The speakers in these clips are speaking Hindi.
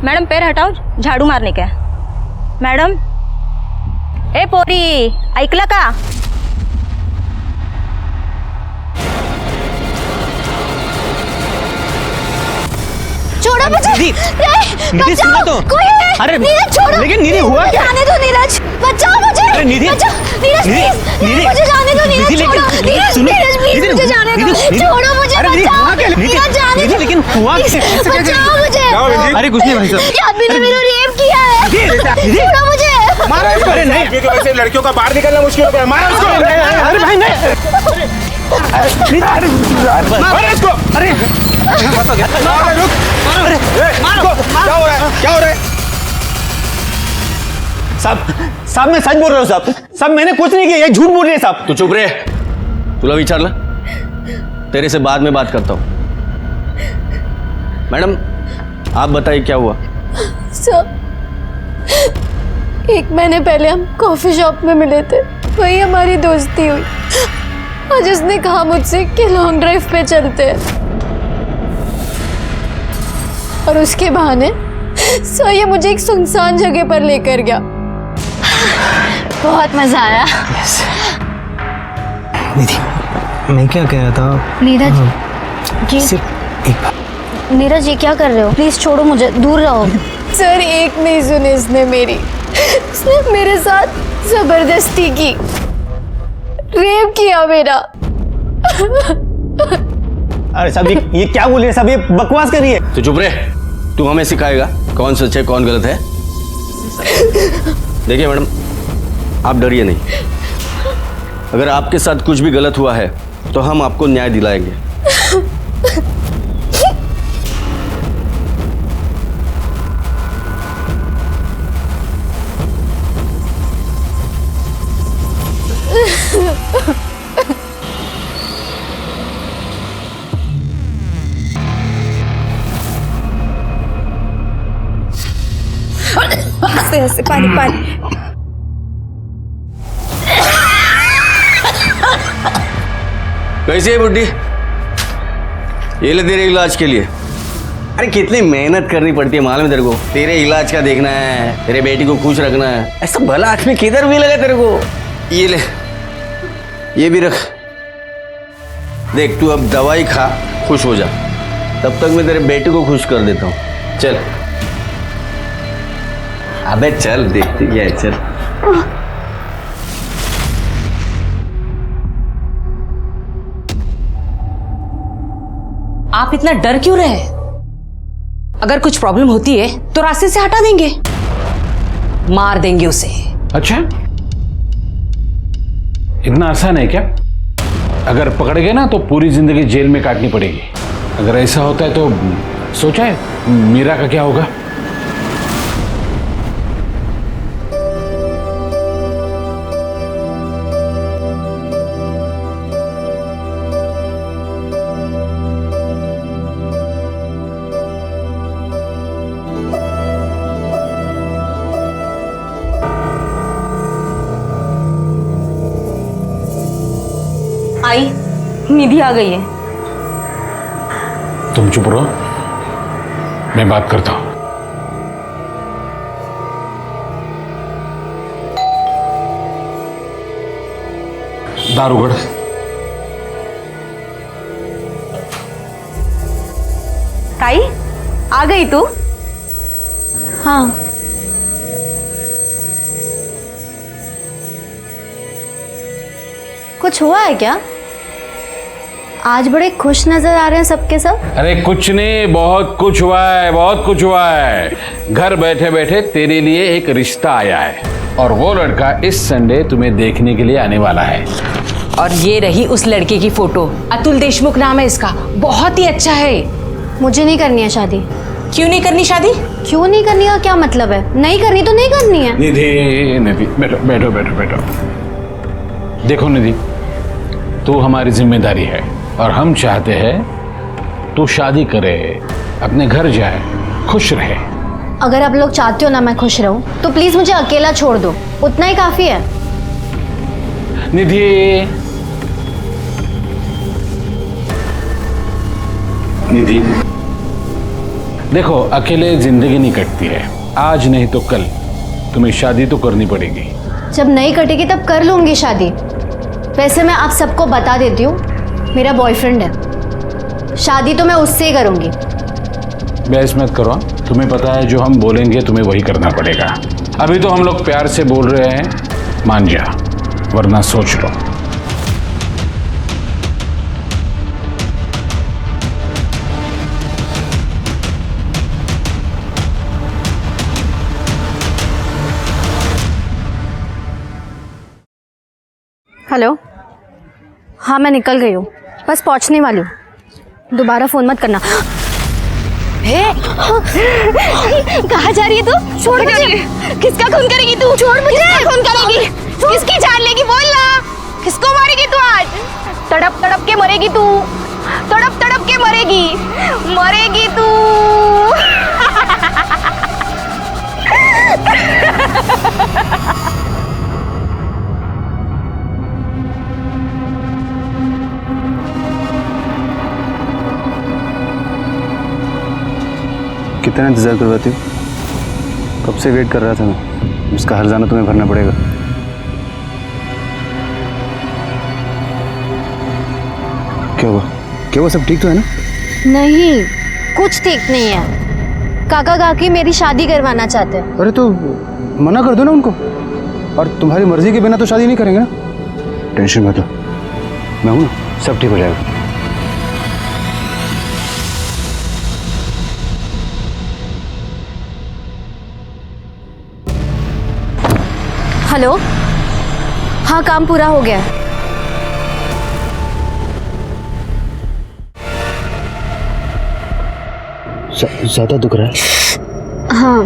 मैडम पैर हटाओ, झाड़ू मारने का है। मॅडम, ए पोरी, ऐकलं का? छोड़ो मुझे। निधि सुनो तो। कोई है? अरे नीरज छोड़ो। लेकिन निधि हुआ क्या? जाने दो नीरज, बचाओ मुझे। अरे निधि, बचाओ नीरज, प्लीज मुझे जाने दो। नीरज छोड़ो। नीरज प्लीज मुझे जाने दो। छोड़ो मुझे, बचाओ। नीरज जाने दो। लेकिन हुआ बचाओ मुझे। अरे कुछ नहीं भाई साहब, ये आदमी ने मेरा रेप किया है। छोड़ो मुझे। मारो इसको। अरे नहीं, वैसे लड़कियों का बाहर निकलना मुश्किल हो गया। मारो इसको। अरे भाई नहीं, मारो इसको। अरे रुक। अरे क्या हो रहा है? क्या हो रहा है? साहब मैं सच बोल रहा हूँ साहब मैंने कुछ नहीं किया, ये झूठ बोल रही है साहब। तू चुप रहे, तुला विचारलं, तेरे से बाद में बात करता हूँ। मैडम आप बताइए क्या हुआ? सर, 1 महीने पहले हम कॉफी शॉप में मिले थे, वही हमारी दोस्ती हुई। आज उसने कहा मुझसे कि लॉन्ग ड्राइव पे चलते हैं, और उसके बहाने सर ये मुझे एक सुनसान जगह पर लेकर गया। बहुत मजा आया। निधि, मैं क्या कह रहा था? नीरज, ये सिर्फ एक बार। नीरज ये क्या कर रहे हो? प्लीज छोड़ो मुझे, दूर रहो। सर एक नहीं सुनी इसने मेरी, उसने मेरे साथ जबरदस्ती की, रेप किया मेरा। अरे साहब ये क्या बोल रही है साहब, ये बकवास कर रही है। तू चुप रहे, तू हमें सिखाएगा कौन सच है कौन गलत है। देखिए मैडम, आप डरिए नहीं, अगर आपके साथ कुछ भी गलत हुआ है तो हम आपको न्याय दिलाएंगे। ऐसे पानी पानी। कैसी है बुड्ढी? ये ले तेरे इलाज के लिए। अरे कितनी मेहनत करनी पड़ती है मालूम है तेरे को? तेरे इलाज का देखना है, तेरे बेटी को खुश रखना है, ऐसा भला आदमी किधर भी लगा तेरे को। ये ले, ये भी रख, देख तू अब दवाई खा, खुश हो जा, तब तक मैं तेरे बेटी को खुश कर देता हूँ। चल अबे चल, देखती क्या है, चल। आप इतना डर क्यों रहे? अगर कुछ प्रॉब्लम होती है तो रास्ते से हटा देंगे, मार देंगे उसे। अच्छा, इतना आसान है क्या? अगर पकड़ गए ना तो पूरी जिंदगी जेल में काटनी पड़ेगी। अगर ऐसा होता है तो सोचा है मीरा का क्या होगा? आई, निधि आ गई है। तुम चुप रहो, मैं बात करता हूं। दारूगढ़, ताई आ गई तू? हाँ, कुछ हुआ है क्या? आज बड़े खुश नजर आ रहे हैं सबके सब। अरे कुछ नहीं, बहुत कुछ हुआ है, बहुत कुछ हुआ है। घर बैठे बैठे तेरे लिए एक रिश्ता आया है, और वो लड़का इस संडे तुम्हें देखने के लिए आने वाला है। और ये रही उस लड़के की फोटो, अतुल देशमुख नाम है इसका, बहुत ही अच्छा है। मुझे नहीं करनी है शादी। क्यों नहीं करनी शादी? क्यों नहीं करनी का क्या मतलब है? नहीं करनी तो नहीं करनी है। निधि, निधि बैठो बैठो बैठो बैठो। देखो निधि, तू हमारी जिम्मेदारी है, और हम चाहते हैं तू शादी करे, अपने घर जाए, खुश रहे। अगर आप लोग चाहते हो ना मैं खुश रहूं, तो प्लीज मुझे अकेला छोड़ दो, उतना ही काफी है। निधि, निधि, देखो, अकेले जिंदगी नहीं कटती है। आज नहीं तो कल तुम्हें शादी तो करनी पड़ेगी। जब नहीं कटेगी तब कर लूंगी शादी। वैसे मैं आप सबको बता देती हूँ, मेरा बॉयफ्रेंड है, शादी तो मैं उससे ही करूंगी। बहस मत करो, तुम्हें पता है जो हम बोलेंगे तुम्हें वही करना पड़ेगा। अभी तो हम लोग प्यार से बोल रहे हैं, मान जा, वरना सोच लो। हेलो, हाँ मैं निकल गई हूँ, बस पहुँचने वाली हूँ। दोबारा फ़ोन मत करना। कहाँ जा रही है तू? छोड़ मुझे। किसका खून करेगी तू? छोड़ मुझे। किसका खून करेगी? किसकी जान लेगी? बोल ना, किसको मारेगी तू आज? तड़प तड़प के मरेगी तू, तड़प तड़प के मरेगी, मरेगी तू। कितना इंतज़ार करवाती हो? कब से वेट कर रहा था मैं। उसका हर्जाना तुम्हें भरना पड़ेगा। क्या हुआ? क्या हुआ? सब ठीक तो है ना? नहीं, कुछ ठीक नहीं है। काका काकी मेरी शादी करवाना चाहते हैं। अरे तो मना कर दो ना उनको। और तुम्हारी मर्जी के बिना तो शादी नहीं करेंगे ना। टेंशन मत लो, मैं हूं ना, सब ठीक हो जाएगा। हेलो, हाँ काम पूरा हो गया है। ज्यादा दुख रहा है? हाँ,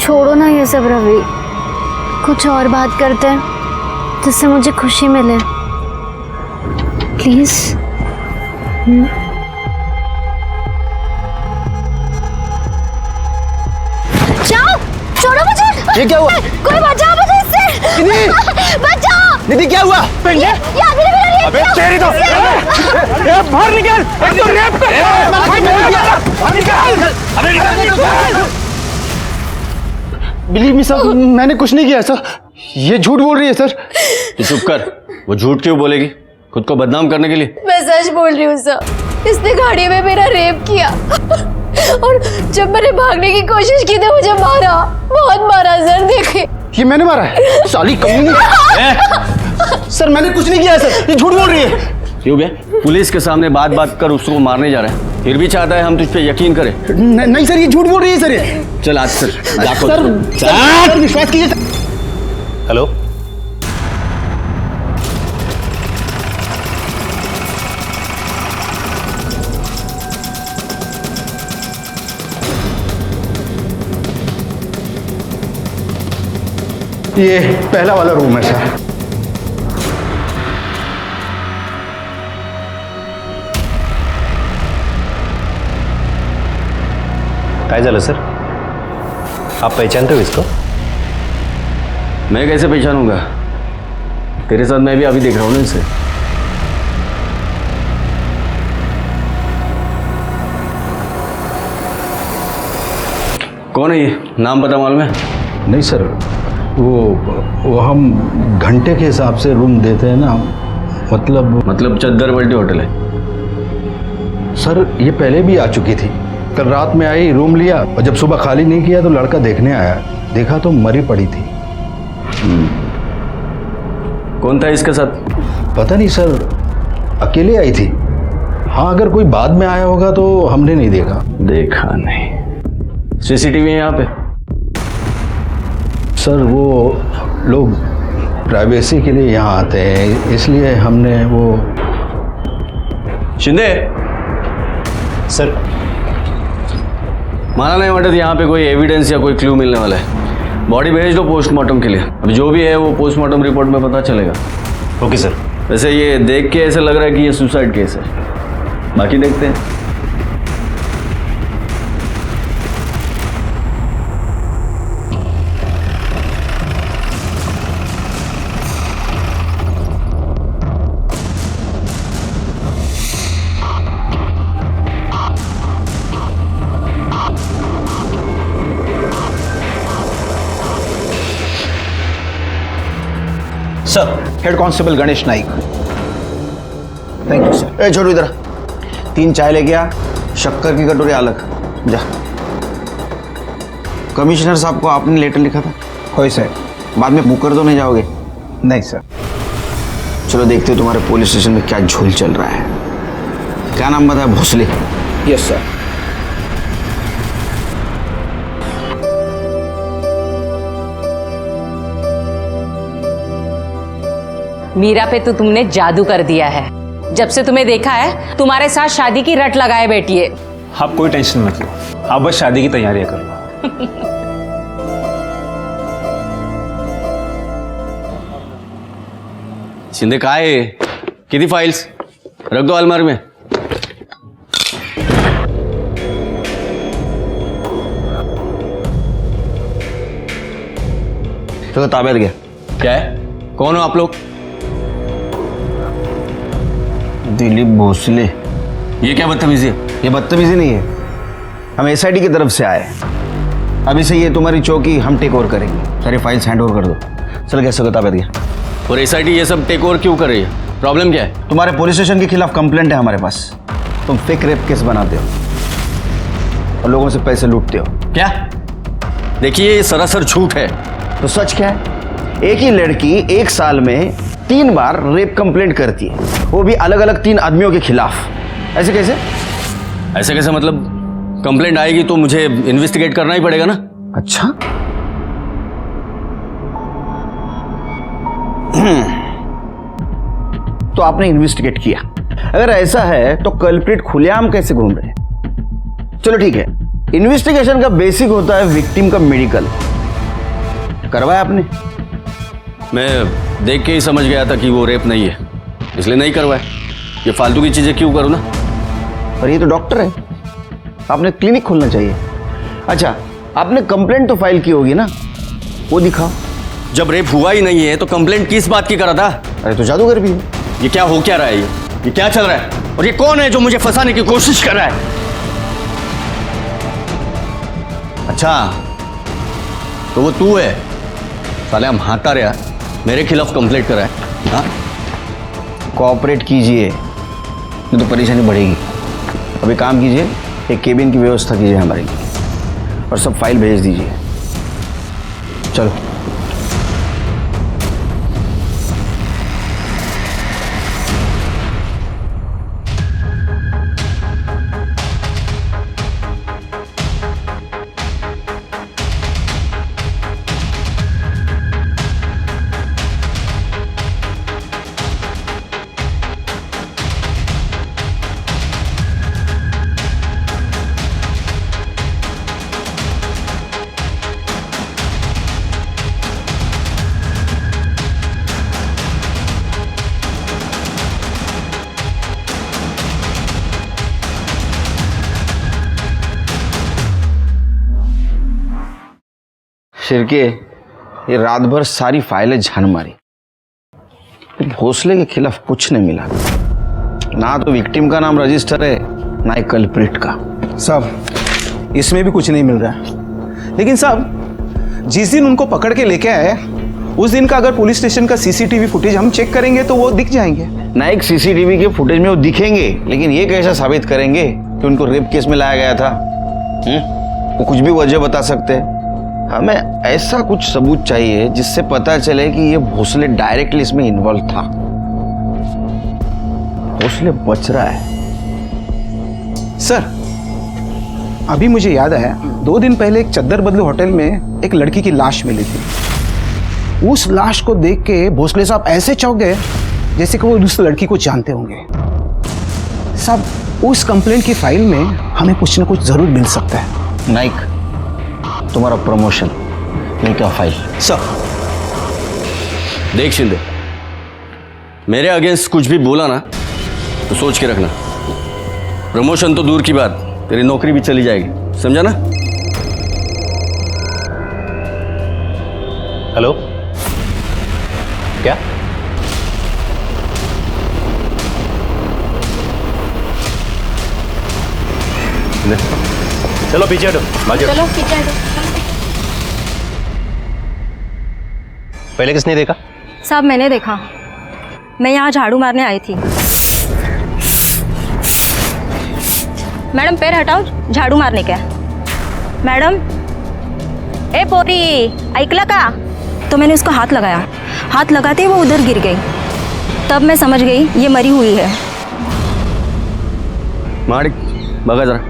छोड़ो ना ये सब रवि, कुछ और बात करते हैं जिससे मुझे खुशी मिले, प्लीज। जाओ, छोड़ो मुझे। ये क्या हुआ? कोई बचाओ मुझे इससे। निधि! बचाओ। निधि क्या हुआ? ये आदमी ने मेरा रेप अबे किया। तेरी तो बाहर निकल! तो रेप कर! बिलीव मी सर, मैंने कुछ नहीं किया सर। ये झूठ बोल रही है सर। तू चुप कर। वो झूठ क्यों बोलेगी? खुद को बदनाम करने के लिए? मैं सच बोल रही हूँ सर, इसने गाड़ी में मेरा रेप किया और जब मैंने भागने की कोशिश की तो मुझे मारा, बहुत मारा सर। देखे, ये मैंने मारा है? साली कमीनी! सर मैंने कुछ नहीं किया सर, ये झूठ बोल रही है। क्यों बे? पुलिस के सामने बात बात कर उसको मारने जा रहा है, फिर भी चाहता है हम तुझ पे यकीन करें। नहीं सर, ये झूठ बोल रही है सर। ये चल आज सर, सर विश्वास कीजिए। हेलो, ये पहला वाला रूम है सर। काय झालं सर? आप पहचानते हो इसको? मैं कैसे पहचानूंगा? तेरे साथ मैं भी अभी देख रहा हूँ ना इसे। कौन है ये? नाम पता मालूम है? नहीं सर, वो हम घंटे के हिसाब से रूम देते हैं ना, मतलब चद्दर पलटी होटल है? सर ये पहले भी आ चुकी थी। कल रात में आई, रूम लिया और जब सुबह खाली नहीं किया तो लड़का देखने आया, देखा तो मरी पड़ी थी। कौन था इसके साथ? पता नहीं सर, अकेले आई थी। हाँ, अगर कोई बाद में आया होगा तो हमने नहीं देखा। देखा नहीं। सीसीटीवी है यहाँ पे? सर वो लोग प्राइवेसी के लिए यहाँ आते हैं, इसलिए हमने वो। शिंदे सर, माना नहीं वाटत यहाँ पे कोई एविडेंस या कोई क्लू मिलने वाला है। बॉडी भेज दो पोस्टमार्टम के लिए। अब जो भी है वो पोस्टमार्टम रिपोर्ट में पता चलेगा। Okay sir. वैसे ये देख के ऐसा लग रहा है कि ये सुसाइड केस है, बाकी देखते हैं। Sir, head constable Ganesh Naik. Thank you sir. ए छोटू इधर 3 चाय लेके आ, शक्कर की कटोरी अलग। जा। कमिश्नर साहब को आपने लेटर लिखा था? होय सर। बाद में मुकर तो नहीं जाओगे? नहीं सर। चलो देखते हो तुम्हारे पुलिस स्टेशन में क्या झोल चल रहा है। क्या नाम बताया? भोसले। Yes sir. मीरा पे तो तुमने जादू कर दिया है। जब से तुम्हें देखा है तुम्हारे साथ शादी की रट लगाए बैठी है। आप कोई टेंशन मत लो, आप बस शादी की तैयारियां कर लो। शिंदे काय आहे? किती फाइल्स? रख दो अलमारी में। तो ताब्यात घ्या। क्या है? कौन हो आप लोग? दिलीप भोसले। ये क्या बदतमीजी है? ये बदतमीजी नहीं है, हम एसआईटी की तरफ से आए हैं। अभी से ये तुम्हारी चौकी हम टेक ओवर करेंगे। सारी फाइल्स हैंड ओवर कर दो। चल कैसे ताब्यात गया। और एसआईटी ये सब टेक ओवर क्यों कर रही है? प्रॉब्लम क्या है? तुम्हारे पुलिस स्टेशन के खिलाफ कंप्लेंट है हमारे पास। तुम फेक रेप केस बनाते हो और लोगों से पैसे लूटते हो। क्या? देखिए ये सरासर झूठ है। तो सच क्या है? एक ही लड़की 1 साल में 3 बार रेप कंप्लेंट करती है, वो भी अलग अलग 3 आदमियों के खिलाफ। ऐसे कैसे? ऐसे कैसे मतलब? कंप्लेंट आएगी तो मुझे इन्वेस्टिगेट करना ही पड़ेगा ना। अच्छा, तो आपने इन्वेस्टिगेट किया। अगर ऐसा है तो कल्प्रिट खुलेआम कैसे घूम रहे हैं? चलो ठीक है, इन्वेस्टिगेशन का बेसिक होता है विक्टिम का मेडिकल। करवाया आपने? मैं देख के ही समझ गया था कि वो रेप नहीं है, इसलिए नहीं करवाया। ये फालतू की चीजें क्यों करूं ना। पर ये तो डॉक्टर है, आपने क्लिनिक खोलना चाहिए। अच्छा, आपने कंप्लेंट तो फाइल की होगी ना, वो दिखाओ। जब रेप हुआ ही नहीं है तो कंप्लेंट किस बात की करा था? अरे तो जादूगर भी है। ये क्या हो क्या रहा है? ये क्या चल रहा है? और ये कौन है जो मुझे फंसाने की कोशिश कर रहा है? अच्छा, तो वो तू है? साले हम हाथा रहा मेरे खिलाफ कंप्लेंट करा है। हाँ, कोऑपरेट कीजिए, नहीं तो परेशानी बढ़ेगी। अभी काम कीजिए, एक केबिन की व्यवस्था कीजिए हमारे लिए और सब फाइल भेज दीजिए। चलो। शिरके, ये रात भर सारी फाइलें झान मारी, भोसले के खिलाफ कुछ नहीं मिला। ना तो विक्टिम का नाम रजिस्टर है, ना ही कल्प्रिट का। साहब, इसमें भी कुछ नहीं मिल रहा है। लेकिन साहब, जिस दिन उनको पकड़ के लेके आए उस दिन का अगर पुलिस स्टेशन का सीसीटीवी फुटेज हम चेक करेंगे तो वो दिख जाएंगे। ना एक सीसीटीवी के फुटेज में वो दिखेंगे, लेकिन ये कैसे साबित करेंगे कि उनको रेप केस में लाया गया था? वो कुछ भी वजह बता सकते हैं। हमें ऐसा कुछ सबूत चाहिए जिससे पता चले कि ये भोसले डायरेक्टली इसमें इन्वॉल्व था। भोसले बच रहा है। सर, अभी मुझे याद आया, 2 दिन पहले एक चद्दर बदलू होटल में एक लड़की की लाश मिली थी। उस लाश को देख के भोसले साहब ऐसे चौंक गए जैसे कि वो उस लड़की को जानते होंगे। साहब, उस कंप्लेंट की फाइल में हमें कुछ ना कुछ जरूर मिल सकता है। नाइक, तुम्हारा प्रमोशन लेकर फाइल। सर, देख शिंदे, मेरे अगेंस्ट कुछ भी बोला ना तो सोच के रखना। प्रमोशन तो दूर की बात, तेरी नौकरी भी चली जाएगी, समझा ना? हेलो, क्या? चलो पीछे हटो, चलो पीछे हटो। पहले किसने देखा? साहब मैंने देखा, मैं यहाँ झाड़ू मारने आई थी। मैडम पैर हटाओ, झाड़ू मारने का। मैडम, ए पोरी ऐकलं का? तो मैंने उसको हाथ लगाया, हाथ लगाते ही वो उधर गिर गई। तब मैं समझ गई ये मरी हुई है। माड़िक बघा जरा।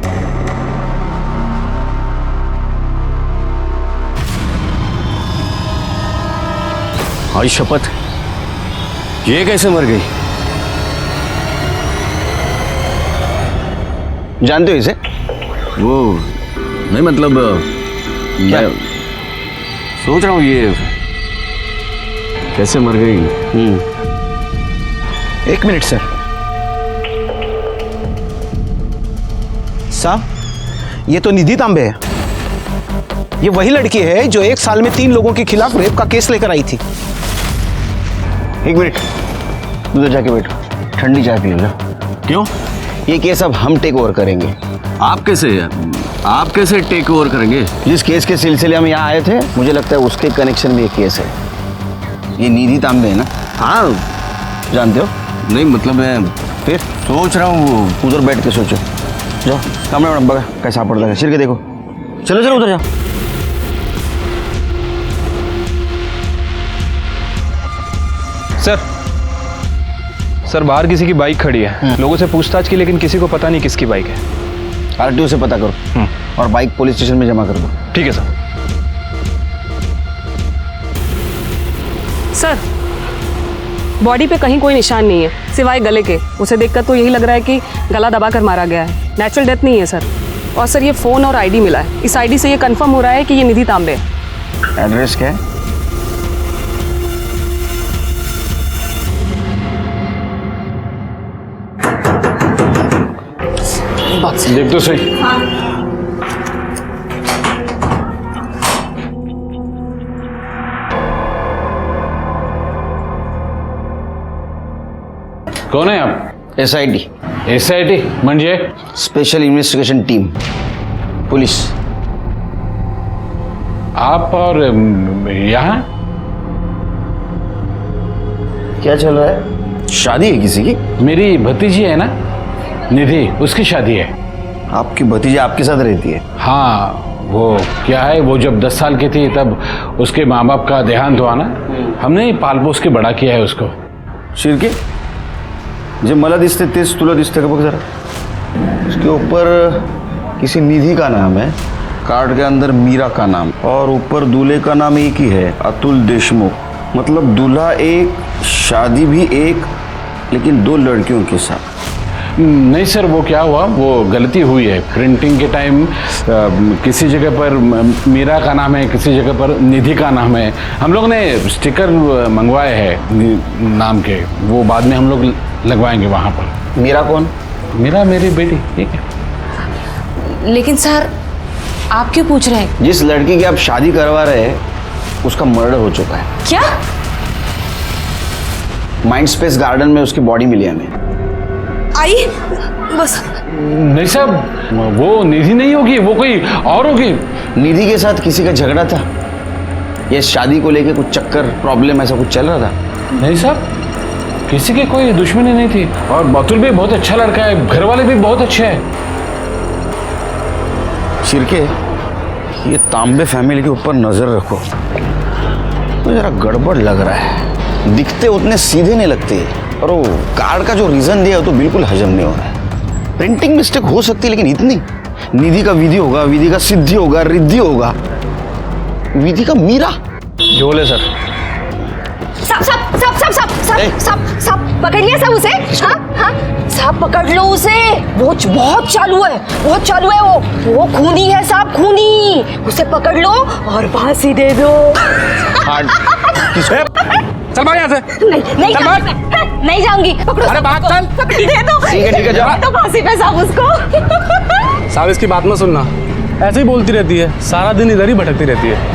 आई शपथ, ये कैसे मर गई? जानते हो इसे? वो नहीं, मतलब क्या? मैं सोच रहा हूँ ये कैसे मर गई। एक मिनट सर। साहब, ये तो निधि तांबे है। ये वही लड़की है जो 1 साल में 3 लोगों के खिलाफ रेप का केस लेकर आई थी। एक मिनट, उधर जाके बैठो, ठंडी चाय पी लो। क्यों? ये केस अब हम टेक ओवर करेंगे। आप कैसे टेक ओवर करेंगे? जिस केस के सिलसिले में यहाँ आए थे, मुझे लगता है उसके कनेक्शन में एक केस है। ये निधि तांबे है ना? हाँ, जानते हो? नहीं मतलब मैं फिर सोच रहा हूँ। उधर बैठ के सोचो। जाओ कमरे में बगा कैसा पड़ता है, सिर के देखो। चलो चलो उधर जाओ। सर बाहर किसी की बाइक खड़ी है, लोगों से पूछताछ की, लेकिन किसी को पता नहीं किसकी बाइक है। आरटीओ से पता करो और बाइक पुलिस स्टेशन में जमा कर दो। ठीक है सर। सर, बॉडी पे कहीं कोई निशान नहीं है सिवाय गले के। उसे देखकर तो यही लग रहा है कि गला दबाकर मारा गया है, नेचुरल डेथ नहीं है सर। और सर ये फ़ोन और आईडी मिला है, इस आईडी से ये कंफर्म हो रहा है कि ये निधि तांबे है। एड्रेस क्या है? देख तो सही। कौन है आप? SIT, SIT म्हणजे? Special investigation team, police. आप और यहाँ क्या चल रहा है? शादी है किसी की? मेरी भतीजी है ना निधि, उसकी शादी है। आपकी भतीजी आपके साथ रहती है? हाँ, वो क्या है, वो जब 10 साल की थी तब उसके माँ बाप का देहांत हुआ ना, हमने पाल पोस के बड़ा किया है उसको। शिरके, जे मला दिसते तेच तुला दिसते का? बघ जरा, उसके ऊपर किसी निधि का नाम है, कार्ड के अंदर मीरा का नाम, और ऊपर दूल्हे का नाम एक ही है, अतुल देशमुख। मतलब दूल्हा एक, शादी भी एक, लेकिन 2 लड़कियों के साथ। नहीं सर, वो क्या हुआ, वो गलती हुई है। प्रिंटिंग के टाइम किसी जगह पर मीरा का नाम है, किसी जगह पर निधि का नाम है। हम लोग ने स्टिकर मंगवाए हैं नाम के, वो बाद में हम लोग लगवाएंगे वहाँ पर। मीरा कौन? मीरा मेरी बेटी। ठीक है। लेकिन सर आप क्यों पूछ रहे हैं? जिस लड़की की आप शादी करवा रहे हैं उसका मर्डर हो चुका है। क्या? माइंड स्पेस गार्डन में उसकी बॉडी मिली हमें। आई बस। नहीं साहब, वो निधि नहीं होगी, वो कोई और होगी। निधि के साथ किसी का झगड़ा था? ये शादी को लेके कुछ चक्कर, प्रॉब्लम ऐसा कुछ चल रहा था? नहीं साहब, किसी की कोई दुश्मनी नहीं थी। और बतुल भी बहुत अच्छा लड़का है, घर वाले भी बहुत अच्छे हैं। शिरके, ये तांबे फैमिली के ऊपर नजर रखो, तो जरा गड़बड़ लग रहा है। दिखते उतने सीधे नहीं लगते, और वो कार्ड का जो रीजन दिया वो तो बिल्कुल हजम नहीं हो रहा है। प्रिंटिंग मिस्टेक हो सकती है, लेकिन इतनी? निधि का विधि होगा, विधि का सिद्धि होगा, रिद्धि होगा, विधि का मीरा। झोले सर। सब पकड़ लिया सब उसे? हाँ हाँ, सब पकड़ लो उसे। वो बहुत चालू है, बहुत चालू है। वो खूनी है साहब, खूनी। उसे पकड़ लो और फांसी दे दो। चल भाग यहाँ से। नहीं चल भाग। नहीं जाऊंगी। पकड़ो, अरे भाग चल। दे दो। ठीक है जाओ। तो फांसी पे साहब उसको। साहब इसकी बात मत सुनना, ऐसे ही बोलती रहती है, सारा दिन इधर ही भटकती रहती है।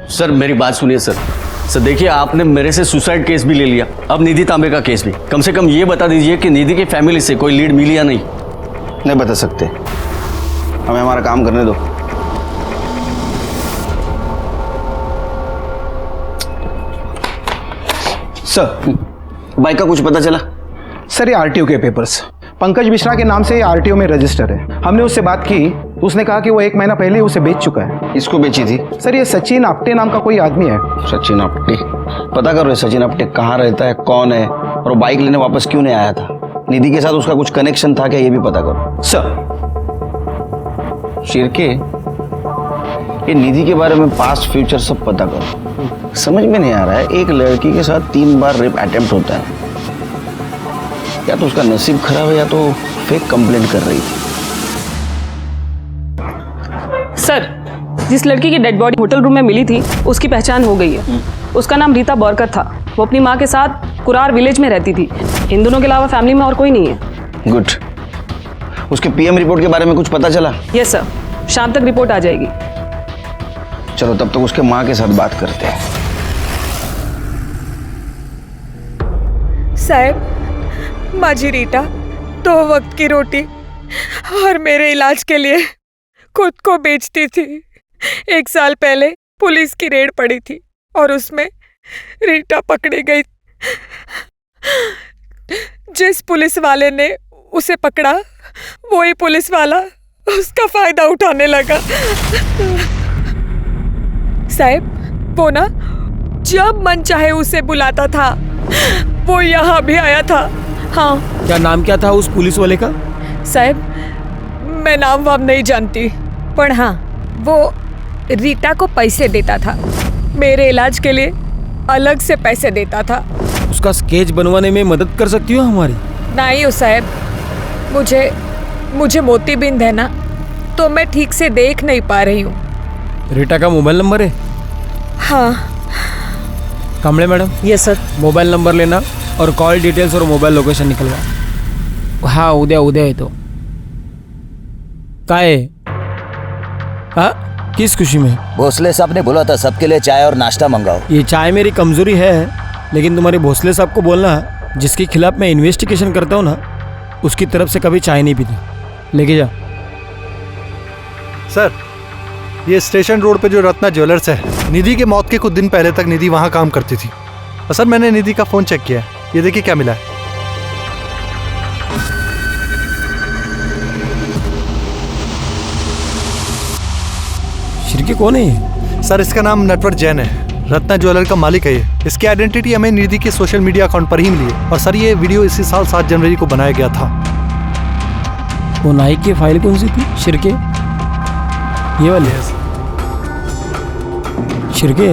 सर मेरी बात सुनिए सर। सर देखिए, आपने मेरे से सुसाइड केस भी ले लिया, अब निधि तांबे का केस भी। कम से कम ये बता दीजिए कि निधि की फैमिली से कोई लीड मिली या नहीं। नहीं बता सकते, हमें हमारा काम करने दो। सर बाइक का कुछ पता चला? सर ये आरटीओ के पेपर्स पंकज मिश्रा के नाम से आरटीओ में रजिस्टर है। हमने उससे बात की, उसने कहा कि वो 1 महीना पहले ही उसे बेच चुका है। इसको बेची थी? सर ये सचिन आप्टे नाम का कोई आदमी है। सचिन आप्टे? पता करो सचिन आप्टे कहाँ रहता है, कौन है, और वो बाइक लेने वापस क्यों नहीं आया था। निधि के साथ उसका कुछ कनेक्शन था क्या, ये भी पता करो। सर शिरके, ये निधि के बारे में पास्ट फ्यूचर सब पता करो। समझ में नहीं आ रहा है, एक लड़की के साथ 3 बार रेप अटेम्प्ट होता है। या तो उसका नसीब खराब है या तो फेक कंप्लेंट कर रही थी। सर, जिस लड़की की डेड बॉडी होटल रूम में मिली थी उसकी पहचान हो गई है। उसका नाम रीता बौरकर था। वो अपनी माँ के साथ कुरार विलेज में रहती थी। इन दोनों के अलावा फैमिली में और कोई नहीं है। गुड। उसके पीएम रिपोर्ट के बारे में कुछ पता चला? यस सर, शाम तक रिपोर्ट आ जाएगी। चलो तब तक उसके माँ के साथ बात करते हैं। साहब, माझी रीटा 2 वक्त की रोटी और मेरे इलाज के लिए खुद को बेचती थी। 1 साल पहले पुलिस की रेड पड़ी थी और उसमें रीटा पकड़ी गई। जिस पुलिस वाले ने उसे पकड़ा वही पुलिस वाला उसका फायदा उठाने लगा। साहब, वो ना जब मन चाहे उसे बुलाता था। वो यहाँ भी आया था। हाँ। क्या नाम क्या था उस पुलिस वाले का? साहब, मैं नाम वाम नहीं जानती, पर हाँ, वो रीटा को पैसे देता था। मेरे इलाज के लिए अलग से पैसे देता था। उसका स्केच बनवाने में मदद कर सकती हो हमारी? नहीं हो साहब, मुझे मोतीबिंद है ना, तो मैं ठीक से देख नहीं पा रही हूँ। रीटा का मोबाइल नंबर है? हाँ। Kamble madam? Yes sir. Mobile number लेना और कॉल डिटेल्स और मोबाइल लोकेशन निकलवा। हाँ, उद्या है तो काय? हाँ, किस खुशी में? भोसले साहब ने बोला था सबके लिए चाय और नाश्ता मंगाओ। ये चाय मेरी कमजोरी है, लेकिन तुम्हारे भोसले साहब को बोलना जिसके खिलाफ मैं इन्वेस्टिगेशन करता हूँ ना, उसकी तरफ से कभी चाय नहीं पीती। लेके जा। सर, ये स्टेशन रोड पे जो रत्ना ज्वेलर्स है, निधि के मौत के कुछ दिन पहले तक निधि वहाँ काम करती थी। और सर, मैंने निधि का फ़ोन चेक किया है, ये देखिए क्या मिला है। शिरके कौन है ये? सर, इसका नाम नटवर जैन है। रत्ना ज्वेलर का मालिक है ये। इसकी आइडेंटिटी हमें निधि के सोशल मीडिया अकाउंट पर ही मिली है। और सर, ये वीडियो इसी साल 7 जनवरी को बनाया गया था। वो नाइक की फाइल कौन सी थी शिरके? ये वाली? शिरके,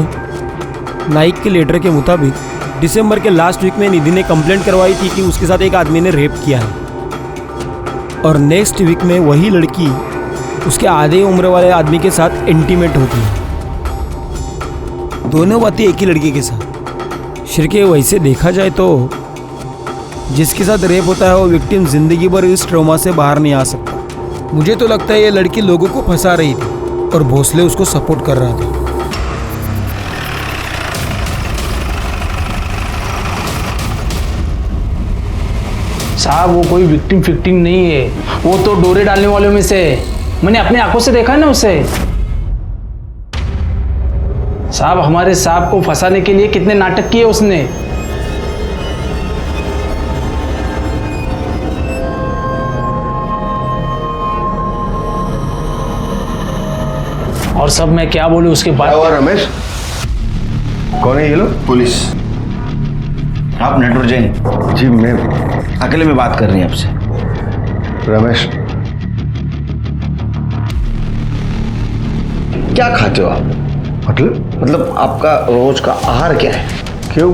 नाइक के लेटर के मुताबिक दिसंबर के लास्ट वीक में निधि ने कंप्लेंट करवाई थी कि उसके साथ एक आदमी ने रेप किया है। और नेक्स्ट वीक में वही लड़की उसके आधे उम्र वाले आदमी के साथ इंटीमेट होती है। दोनों बातें एक ही लड़की के साथ। शिरके, वैसे देखा जाए तो जिसके साथ रेप होता है वो विक्टिम जिंदगी भर इस ट्रॉमा से बाहर नहीं आ सकता। मुझे तो लगता है ये लड़की लोगों को फंसा रही थी और भोसले उसको सपोर्ट कर रहा था। साहब, वो कोई विक्टिम फिक्टिम नहीं है, वो तो डोरे डालने वालों में से है। मैंने अपनी आंखों से देखा है ना उसे। साहब, हमारे साहब को फंसाने के लिए कितने नाटक किए उसने। और सब मैं क्या बोलूं उसके बाद। रमेश, कौन है ये लोग? पुलिस। आप नटवर जैन? जी, मैं अकेले में बात कर रही हैं आपसे। रमेश, क्या खाते हो आप? मतलब आपका रोज का आहार क्या है? क्यों?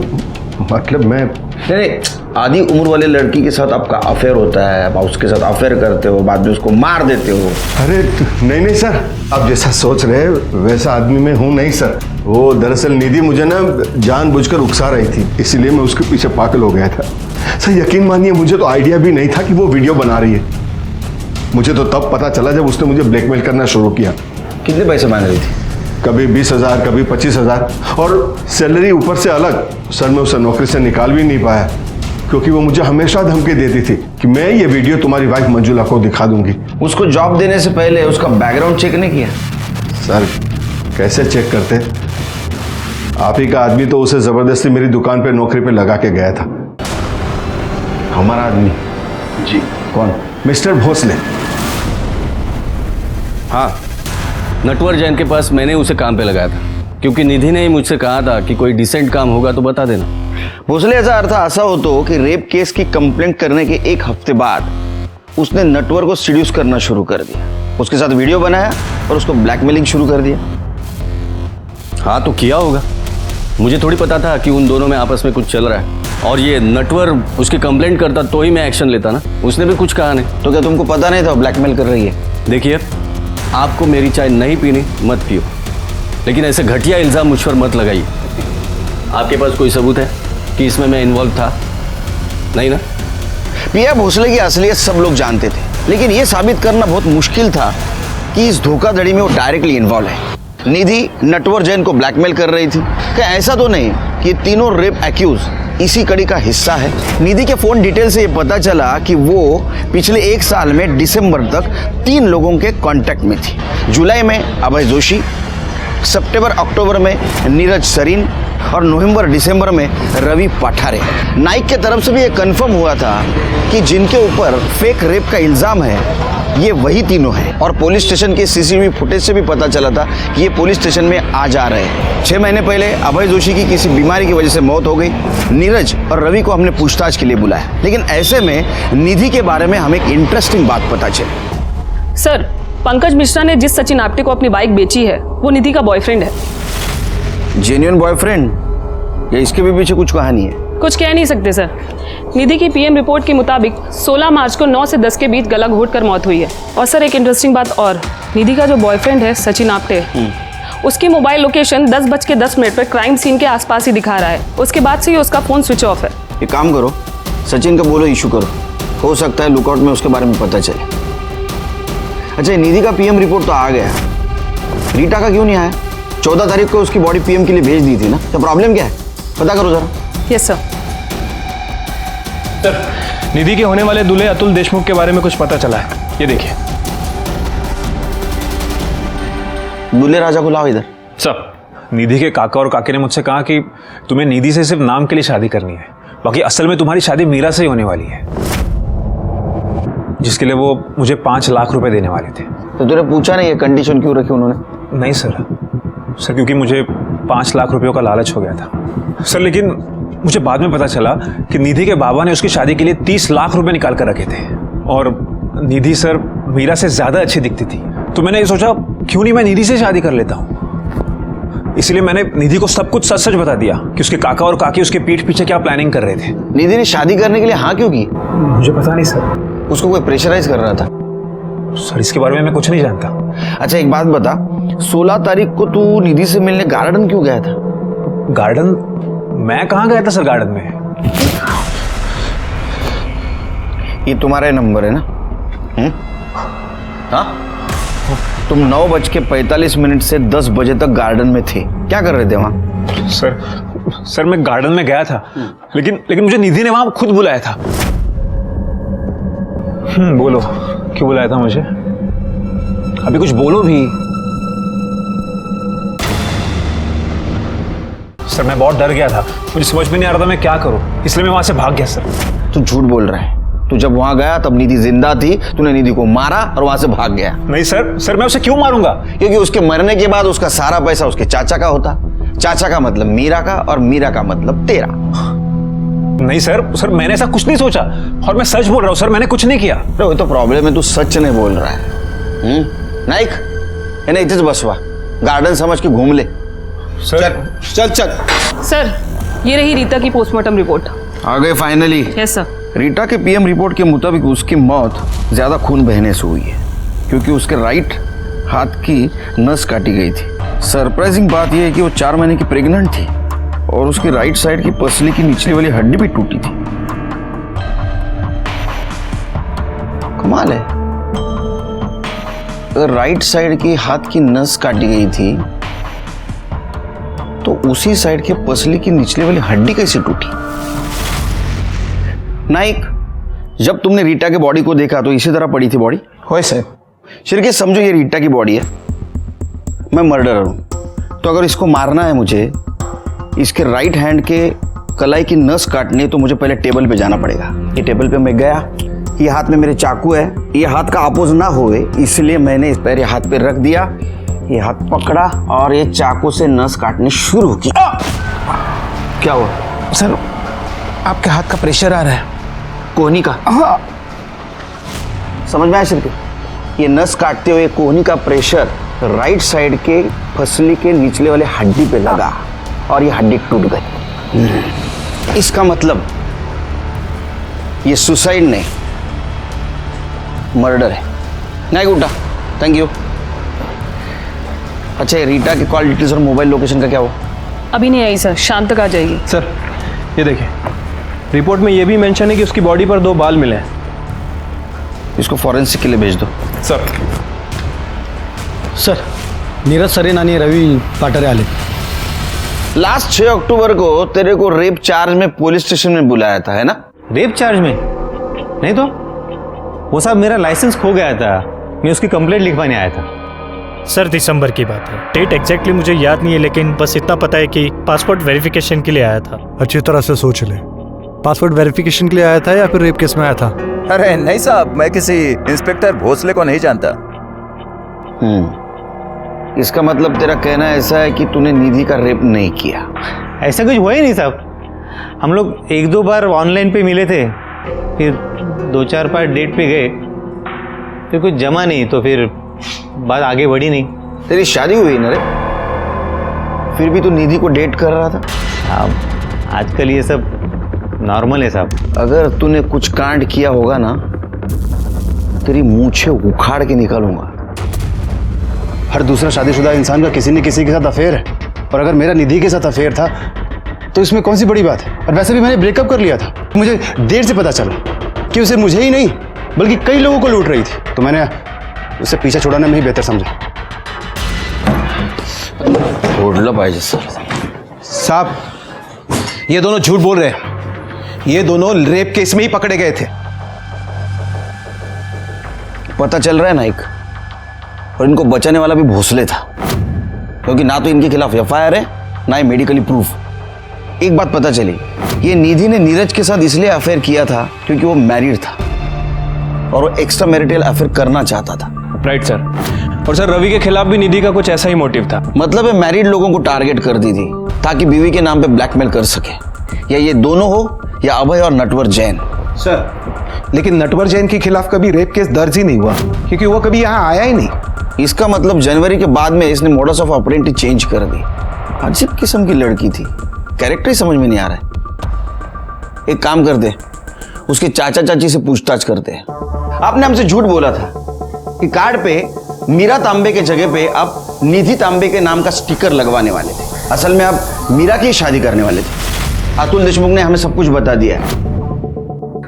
मतलब मैं नहीं, आधी उम्र वाले लड़की के साथ आपका अफेयर होता है, आप उसके साथ अफेयर करते हो, बाद में उसको मार देते हो। अरे नहीं सर, आप जैसा सोच रहे हैं वैसा आदमी मैं हूँ नहीं सर। वो दरअसल निधि मुझे ना जानबूझकर उकसा रही थी, इसीलिए मैं उसके पीछे पागल हो गया था। सर यकीन मानिए, मुझे तो आइडिया भी नहीं था कि वो वीडियो बना रही है। मुझे तो तब पता चला जब उसने मुझे ब्लैकमेल करना शुरू किया। कितने पैसे मांग रही थी? कभी 20,000, कभी 25,000 और सैलरी ऊपर से अलग। सर मैं उसे नौकरी से निकाल भी नहीं पाया, क्योंकि वो मुझे हमेशा धमकी देती थी कि मैं ये वीडियो तुम्हारी वाइफ मंजुला को दिखा दूंगी। उसको जॉब देने से पहले उसका बैकग्राउंड चेक नहीं किया? सर कैसे चेक करते? आप ही का आदमी तो उसे जबरदस्ती मेरी दुकान पे नौकरी पे लगा के गया था। हमारा आदमी? जी। कौन? मिस्टर भोसले। हाँ, नटवर जैन के पास मैंने उसे काम पे लगाया था, क्योंकि निधि ने ही मुझसे कहा था कि कोई डिसेंट काम होगा तो बता देना। भोसले, ऐसा अर्थ ऐसा हो तो कि रेप केस की कंप्लेंट करने के एक हफ्ते बाद उसने नटवर को सीड्यूस करना शुरू कर दिया, उसके साथ वीडियो बनाया और उसको ब्लैकमेलिंग शुरू कर दिया। हाँ तो किया होगा, मुझे थोड़ी पता था कि उन दोनों में आपस में कुछ चल रहा है। और ये नटवर उसकी कंप्लेंट करता तो ही मैं एक्शन लेता ना, उसने भी कुछ कहा नहीं। तो क्या तुमको पता नहीं था ब्लैकमेल कर रही है? देखिए, आपको मेरी चाय नहीं पीनी मत पियो, लेकिन ऐसे घटिया इल्जाम मुझ पर मत लगाइए। आपके पास कोई सबूत है कि इसमें मैं इन्वॉल्व था? नहीं ना? पिया भोसले की असलियत सब लोग जानते थे, लेकिन यह साबित करना बहुत मुश्किल था कि इस धोखाधड़ी में वो डायरेक्टली इन्वॉल्व है। निधि नटवर जैन को ब्लैकमेल कर रही थी। क्या ऐसा तो नहीं कि तीनों रेप एक्यूज इसी कड़ी का हिस्सा है? निधि के फोन डिटेल से ये पता चला कि वो पिछले 1 साल में दिसंबर तक 3 लोगों के कांटेक्ट में थी। जुलाई में अभय जोशी, सितंबर अक्टूबर में नीरज सरीन और नवंबर दिसंबर में रवि पठारे। नाइक के तरफ से भी ये कंफर्म हुआ था कि जिनके ऊपर फेक रेप का इल्जाम है ये वही तीनों हैं। और पुलिस स्टेशन के सीसीटीवी फुटेज से भी पता चला था कि ये पुलिस स्टेशन में आ जा रहे हैं। 6 महीने पहले अभय जोशी की किसी बीमारी की वजह से मौत हो गई। नीरज और रवि को हमने पूछताछ के लिए बुलाया, लेकिन ऐसे में निधि के बारे में हमें एक इंटरेस्टिंग बात पता चली। सर, पंकज मिश्रा ने जिस सचिन आप्टे को अपनी बाइक बेची है वो निधि का बॉयफ्रेंड है। जेन्युइन बॉयफ्रेंड या इसके भी पीछे कुछ कहानी है? कुछ कह नहीं सकते सर। निधि की पीएम रिपोर्ट के मुताबिक 16 मार्च को 9 से 10 के बीच गला घोट कर मौत हुई है। और सर एक इंटरेस्टिंग बात और, निधि का जो बॉयफ्रेंड है सचिन आप्टे, उसकी मोबाइल लोकेशन 10:10 पर क्राइम सीन के आसपास ही दिखा रहा है। उसके बाद से ही उसका फोन स्विच ऑफ है। एक काम करो, सचिन का बोलो इशू करो, हो सकता है लुकआउट में उसके बारे में पता चले। अच्छा, निधि का पीएम रिपोर्ट तो आ गया, रीटा का क्यों नहीं आया? 14 तारीख को उसकी बॉडी पीएम के लिए भेज दी थी ना, तो प्रॉब्लम क्या है? पता करो जरा। Yes sir. सर, निधि के होने वाले दूल्हे अतुल देशमुख के बारे में कुछ पता चला है, ये देखिए। दूल्हे राजा को लाओ इधर। सर, निधि के काका और काकी ने मुझसे कहा कि तुम्हें निधि से सिर्फ नाम के लिए शादी करनी है, बाकी असल में तुम्हारी शादी मीरा से ही होने वाली है, जिसके लिए वो मुझे 5 लाख रुपए देने वाले थे। तो तूने पूछा नहीं ये कंडीशन क्यों रखी उन्होंने? नहीं सर, क्योंकि मुझे 5 लाख रुपयों का लालच हो गया था सर। लेकिन मुझे बाद में पता चला कि निधि के बाबा ने उसकी शादी के लिए 30 लाख रुपए निकाल कर रखे थे, और निधि सर मीरा से ज्यादा अच्छी दिखती थी। तो मैंने ये सोचा क्यों नहीं मैं निधि से शादी कर लेता हूँ। इसलिए मैंने निधि को सब कुछ सच सच बता दिया कि उसके काका और काकी उसके पीठ पीछे क्या प्लानिंग कर रहे थे। निधि ने शादी करने के लिए हाँ क्यों की? मुझे पता नहीं सर। उसको कोई प्रेशराइज कर रहा था? सर इसके बारे में मैं कुछ नहीं जानता। अच्छा एक बात बता, 16 तारीख को तू निधि से मिलने गार्डन क्यों गया था? गार्डन? मैं कहाँ गया था सर गार्डन में? ये तुम्हारा नंबर है ना? हाँ? तुम 9:45 से 10 बजे तक गार्डन में थे, क्या कर रहे थे वहां? सर मैं गार्डन में गया था, लेकिन मुझे निधि ने वहां खुद बुलाया था। बोलो क्यों बुलाया था मुझे? अभी कुछ बोलो भी। सर मैं बहुत डर गया था, मुझे समझ में नहीं आ रहा था मैं क्या करूं, इसलिए मैं वहां से भाग गया सर। तू झूठ बोल रहा है। तू जब वहां गया तब निधि जिंदा थी, तूने निधि को मारा और वहां से भाग गया। नहीं सर मैं उसे क्यों मारूंगा? क्योंकि उसके मरने के बाद उसका सारा पैसा उसके चाचा का होता। चाचा का मतलब मीरा का और मीरा का मतलब तेरा। नहीं सर मैंने ऐसा कुछ नहीं सोचा, और मैं सच बोल रहा हूँ सर, मैंने कुछ नहीं किया। वो तो प्रॉब्लम है, तू सच नहीं बोल रहा है। नाइक इन्हें इधर बसवा, गार्डन समझ के घूम ले। चल सर, ये रही रीता की पोस्टमार्टम रिपोर्ट। आ गए फाइनली? Yes sir. रीटा के पीएम रिपोर्ट के मुताबिक उसकी मौत ज्यादा खून बहने से हुई है, क्योंकि उसके राइट हाथ की नस काटी गई थी। सरप्राइजिंग बात यह है कि वो 4 महीने की प्रेग्नेंट थी और उसकी राइट साइड की पसली की निचली वाली हड्डी भी टूटी थी। कमाल है, अगर राइट साइड की हाथ की नस काटी गई थी तो उसी साइड के पसली की निचली वाली हड्डी कैसे टूटी? नाइक, जब तुमने रीटा के बॉडी को देखा तो इसी तरह पड़ी थी बॉडी? होए सर। शिरके समझो ये रीटा की बॉडी है, मैं मर्डरर हूं, तो अगर इसको मारना है मुझे इसके राइट हैंड के कलाई की नस काटनी है तो मुझे पहले टेबल पे जाना पड़ेगा। ये टेबल पे मैं गया, ये हाथ में मेरे चाकू है, ये हाथ का अपोज ना होए इसलिए मैंने इस पैर हाथ पे रख दिया, ये हाथ पकड़ा और ये चाकू से नस काटनी शुरू की। क्या हुआ सर? आपके हाथ का प्रेशर आ रहा है। कोहनी का? हाँ। समझ में आया सर? ये नस काटते हुए कोहनी का प्रेशर राइट साइड के फसली के निचले वाले हड्डी पे लगा और ये हड्डी टूट गई। इसका मतलब ये सुसाइड नहीं, मर्डर है। नहीं गुड्डा, थैंक यू। अच्छा, ये रीटा की कॉल डिटेल्स और मोबाइल लोकेशन का क्या हुआ? अभी नहीं आई सर, शाम तक आ जाएगी। सर ये देखिए, रिपोर्ट में ये भी मेंशन है कि उसकी बॉडी पर 2 बाल मिले हैं। इसको फॉरेंसिक के लिए भेज दो। सर नीरज सरेन आणि रवि पाटरे आले। लास्ट 6 अक्टूबर को तेरे को रेप चार्ज में पुलिस स्टेशन में बुलाया था, है ना? रेप चार्ज में? नहीं तो वो साहब मेरा लाइसेंस खो गया था, मैं उसकी कंप्लेंट लिखवाने आया था। सर दिसंबर की बात है, डेट एग्जैक्टली मुझे याद नहीं है, लेकिन बस इतना पता है कि पासपोर्ट वेरिफिकेशन के लिए आया था। अच्छी तरह से सोच ले, पासपोर्ट वेरिफिकेशन के लिए आया था या फिर रेप केस में आया था? अरे नहीं साहब, मैं किसी इंस्पेक्टर भोसले को नहीं जानता। इसका मतलब तेरा कहना ऐसा है कि तूने निधि का रेप नहीं किया? ऐसा कुछ हुआ ही नहीं साहब। हम लोग 1-2 बार ऑनलाइन पे मिले थे, फिर 2-4 बार डेट पे गए, फिर कुछ जमा नहीं तो फिर बात आगे बढ़ी नहीं। तेरी शादी हुई ना रे, फिर भी तू निधि को डेट कर रहा था? साहब आजकल ये सब नॉर्मल है साहब। अगर तूने कुछ कांड किया होगा ना, तेरी मूंछें उखाड़ के निकालूंगा। हर दूसरा शादीशुदा इंसान का किसी न किसी के साथ अफेयर है, और अगर मेरा निधि के साथ अफेयर था तो इसमें कौन सी बड़ी बात है। और वैसे भी मैंने ब्रेकअप कर लिया था। मुझे देर से पता चला कि उसे मुझे ही नहीं बल्कि कई लोगों को लूट रही थी, तो मैंने उसे पीछे छुड़ाना में ही बेहतर समझा। छोड़ना पाहिजे सर। साहब ये दोनों झूठ बोल रहे हैं, ये दोनों रेप केस में ही पकड़े गए थे। पता चल रहा है नाइक, और इनको बचाने वाला भी भोसले था, क्योंकि ना तो इनके खिलाफ एफआईआर है ना ही मेडिकली प्रूफ। एक बात पता चली, ये निधि ने नीरज के साथ इसलिए अफेयर किया था क्योंकि वो मैरिड था और वो एक्स्ट्रा मैरिटल अफेयर करना चाहता था। Right sir. और सर रवि के खिलाफ भी निधि का कुछ ऐसा ही मोटिव था। मतलब है मैरिड लोगों को टारगेट कर दी थी ताकि बीवी के नाम पे ब्लैकमेल कर सके, या ये दोनों हो या अभय और नटवर जैन। सर लेकिन नटवर जैन के खिलाफ कभी रेप केस दर्ज ही नहीं हुआ, क्योंकि वो कभी यहाँ आया ही नहीं। इसका मतलब जनवरी के बाद में इसने मोडस ऑफ ऑपरेंडी चेंज कर दी। अजीब किस्म की लड़की थी, कैरेक्टर ही समझ में नहीं आ रहा है। एक काम करते, उसके चाचा चाची से पूछताछ करते हैं। आपने हमसे झूठ बोला था कि कार्ड पे मीरा तांबे के जगह पे आप निधि तांबे के नाम का स्टिकर लगवाने वाले थे। असल में आप मीरा की शादी करने वाले थे। अतुल देशमुख ने हमें सब कुछ बता दिया है।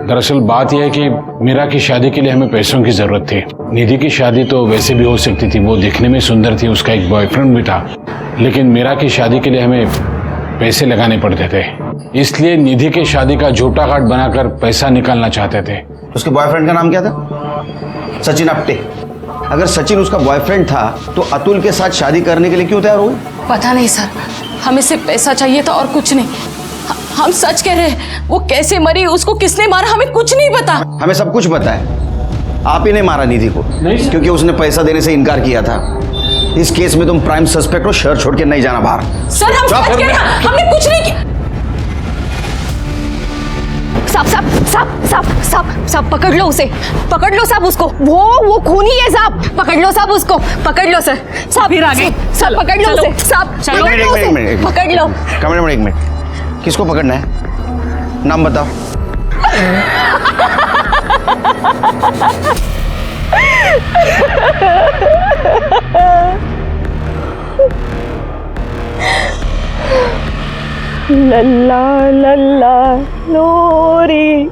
दरअसल बात यह है कि मीरा की शादी के लिए हमें पैसों की जरूरत थी। निधि की शादी तो वैसे भी हो सकती थी, वो दिखने में सुंदर थी, उसका एक बॉयफ्रेंड भी था, लेकिन मीरा की शादी के लिए हमें पैसे लगाने पड़ते थे, इसलिए निधि की शादी का झूठा कार्ड बनाकर पैसा निकालना चाहते थे। उसके बॉयफ्रेंड का नाम क्या था? सचिन आप्टे। अगर सचिन उसका बॉयफ्रेंड था तो अतुल के साथ शादी करने के लिए क्यों तैयार हुई? पता नहीं सर, हमें सिर्फ पैसा चाहिए था और कुछ नहीं। हम सच कह रहे हैं, वो कैसे मरी, उसको किसने मारा, हमें कुछ नहीं पता। हमें सब कुछ पता है। आप ही ने मारा निधि को, क्योंकि उसने पैसा देने से इनकार किया था। इस केस में तुम प्राइम सस्पेक्ट हो, शहर छोड़ के नहीं जाना बाहर। सर हम सच कह रहे हैं, हमने कुछ नहीं किया। साहब पकड़ लो उसे, पकड़ लो साहब उसको, वो खूनी है साहब, पकड़ लो साहब उसको, पकड़ लो सर। साहब फिर आगे, साहब पकड़ लो उसे, साहब पकड़ लो उसे, पकड़ लो। कैमरे एक मिनट, किसको पकड़ना है? नाम बताओ। लल्ला लल्ला लोरी।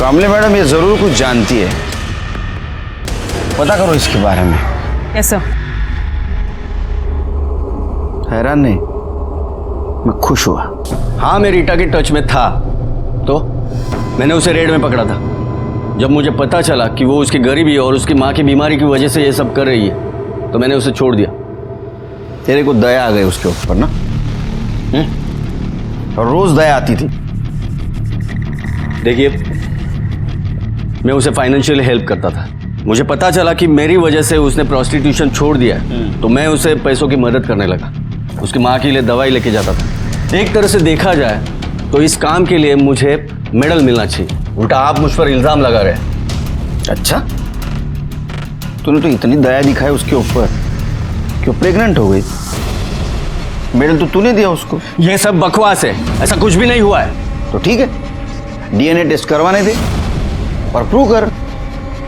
कामले मैडम ये जरूर कुछ जानती है, पता करो इसके बारे में। कैसा? हैरान नहीं, मैं खुश हुआ। हाँ मैं रीटा के टच में था, तो मैंने उसे रेड में पकड़ा था। जब मुझे पता चला कि वो उसकी गरीबी और उसकी माँ की बीमारी की वजह से ये सब कर रही है, तो मैंने उसे छोड़ दिया। तेरे को दया आ गई उसके ऊपर ना? और रोज दया आती थी। देखिए, मैं उसे फाइनेंशियली हेल्प करता था। मुझे पता चला कि मेरी वजह से उसने प्रोस्टिट्यूशन छोड़ दिया है, तो मैं उसे पैसों की मदद करने लगा। उसकी माँ के लिए दवाई लेके जाता था। एक तरह से देखा जाए तो इस काम के लिए मुझे मेडल मिलना चाहिए, उल्टा आप मुझ पर इल्जाम लगा रहे हैं। अच्छा, तूने तो इतनी दया दिखाई उसके ऊपर कि वो प्रेग्नेंट हो गई। मेडल तो तूने दिया उसको। यह सब बकवास है, ऐसा कुछ भी नहीं हुआ है। तो ठीक है, डीएनए टेस्ट करवाने दे और प्रूव कर।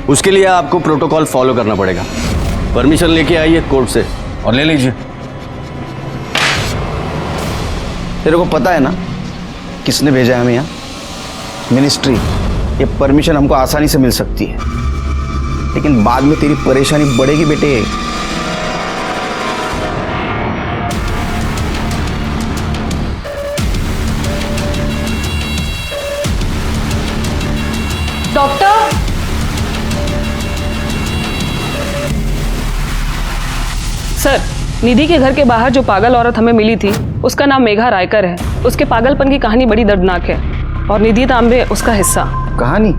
उसके लिए आपको प्रोटोकॉल फॉलो करना पड़ेगा। परमिशन लेके आइए कोर्ट से और ले लीजिए। तेरे को पता है ना किसने भेजा है हमें यहाँ? मिनिस्ट्री। ये परमिशन हमको आसानी से मिल सकती है, लेकिन बाद में तेरी परेशानी बढ़ेगी बेटे। डॉक्टर, सर, निधि के घर के बाहर जो पागल औरत हमें मिली थी उसका नाम मेघा रायकर है। उसके पागलपन की कहानी बड़ी दर्दनाक है और निधि तांबे उसका हिस्सा। कहानी?